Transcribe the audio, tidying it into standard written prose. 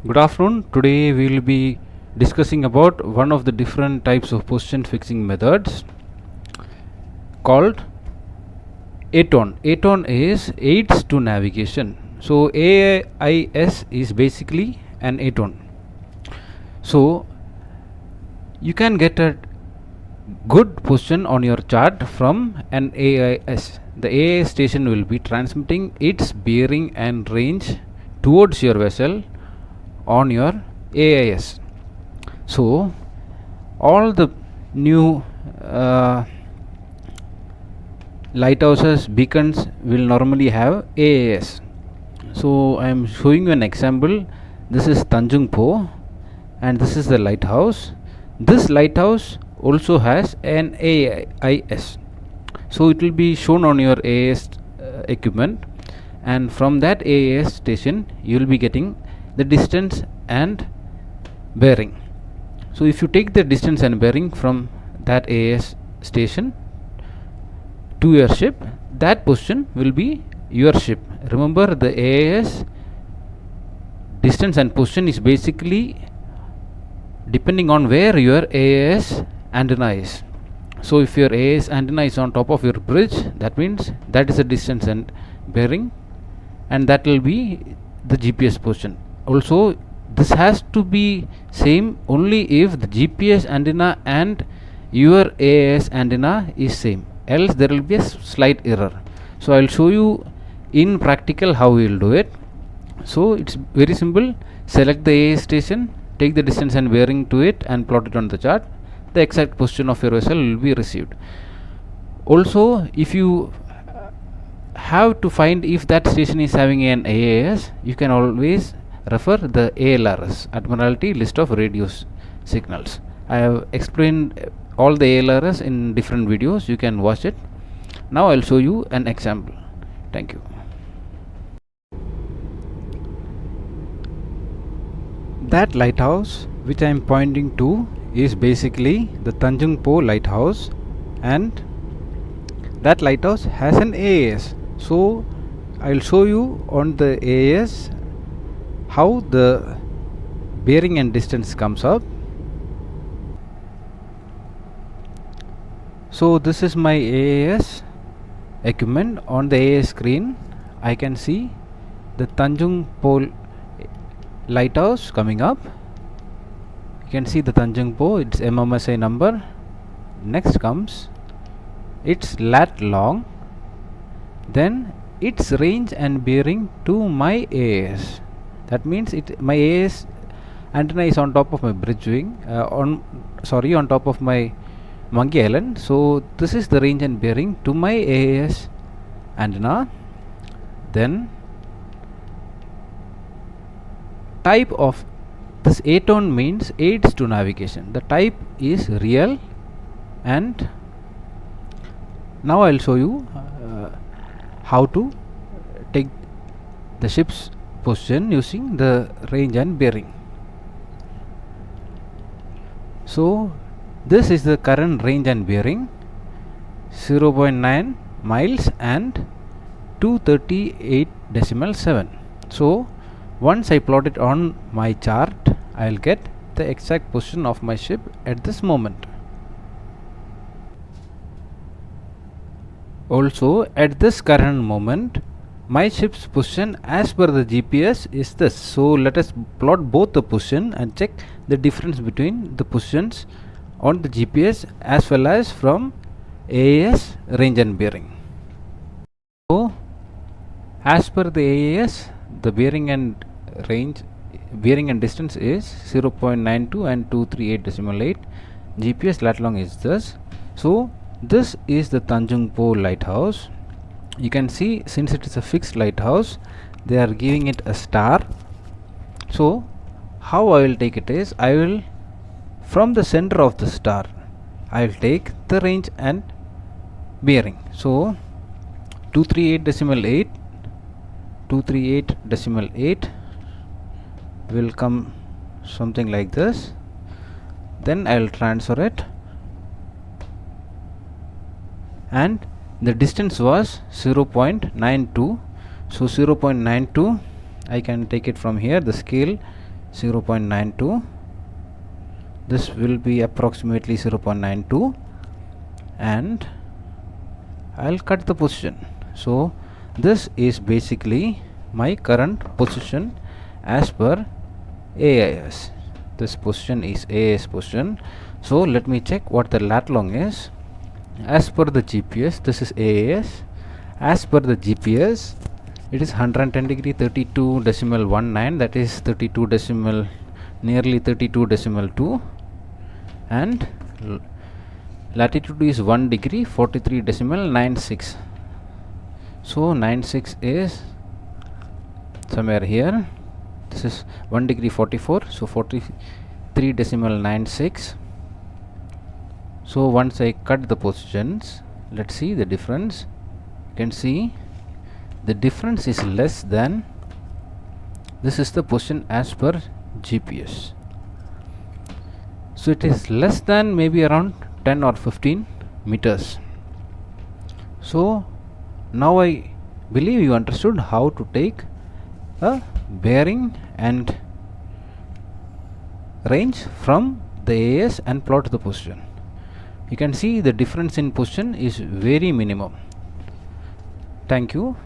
Good afternoon. Today we will be discussing about one of the different types of position fixing methods called AToN. AToN is aids to navigation. So AIS is basically an AToN. So you can get a good position on your chart from an AIS. The AIS station will be transmitting its bearing and range towards your vessel on your AIS. So all the new lighthouses, beacons will normally have AIS. So I am showing you an example. This is Tanjung Po and this is the lighthouse. This lighthouse also has an AIS. So it will be shown on your AIS equipment, and from that AIS station you will be getting the distance and bearing. So if you take the distance and bearing from that AIS station to your ship, that position will be your ship. Remember, the AIS distance and position is basically depending on where your AIS antenna is. So if your AIS antenna is on top of your bridge, that means that is the distance and bearing, and that will be the GPS position. Also, this has to be same only if the GPS antenna and your AIS antenna is same, else there will be a slight error. So I will show you in practical how we will do it. So it's very simple. Select the AIS station, take the distance and bearing to it and plot it on the chart. The exact position of your vessel will be received. Also, if you have to find if that station is having an AIS, you can always refer the ALRS, Admiralty List of Radio Signals. I have explained all the ALRS in different videos. You can watch it. Now I will show you an example. Thank you. That lighthouse which I am pointing to is basically the Tanjung Po lighthouse, and that lighthouse has an AIS. So I will show you on the AIS how the bearing and distance comes up. So this is my AIS equipment. On the AIS screen I can see the Tanjung Po lighthouse coming up. You can see the Tanjung Po, its MMSI number. Next comes its lat long, then its range and bearing to my AIS. That means my AIS antenna is on top of my bridge wing, on top of my monkey island. So this is the range and bearing to my AIS antenna. Then type of this AToN means aids to navigation. The type is real, and now I will show you how to take the ship's position using the range and bearing. So this is the current range and bearing, 0.9 miles and 238.7. So once I plot it on my chart, I will get the exact position of my ship at this moment. Also, at this current moment, my ship's position as per the GPS is this. So let us plot both the position and check the difference between the positions on the GPS as well as from AIS range and bearing. So as per the AIS, the bearing and distance is 0.92 and 238.8. GPS lat long is this. So this is the Tanjung Po lighthouse. You can see, since it is a fixed lighthouse, they are giving it a star. So how I will take it is, I will from the center of the star I will take the range and bearing. So 238.8 will come something like this. Then I will transfer it, and the distance was 0.92. So 0.92 I can take it from here. The scale 0.92. This will be approximately 0.92, and I'll cut the position. So this is basically my current position as per AIS. This position is AIS position. So let me check what the lat long is. As per the GPS, this is AIS. As per the GPS, it is 110 degree 32.19, that is 32 decimal, nearly 32.2, and latitude is 1 degree 43.96. so 96 is somewhere here. This is 1 degree 44, so 43.96. so once I cut the positions, let's see the difference. You can see the difference is less than, this is the position as per GPS. So it is less than maybe around 10 or 15 meters. So now I believe you understood how to take a bearing and range from the AIS and plot the position. You can see the difference in position is very minimum. Thank you.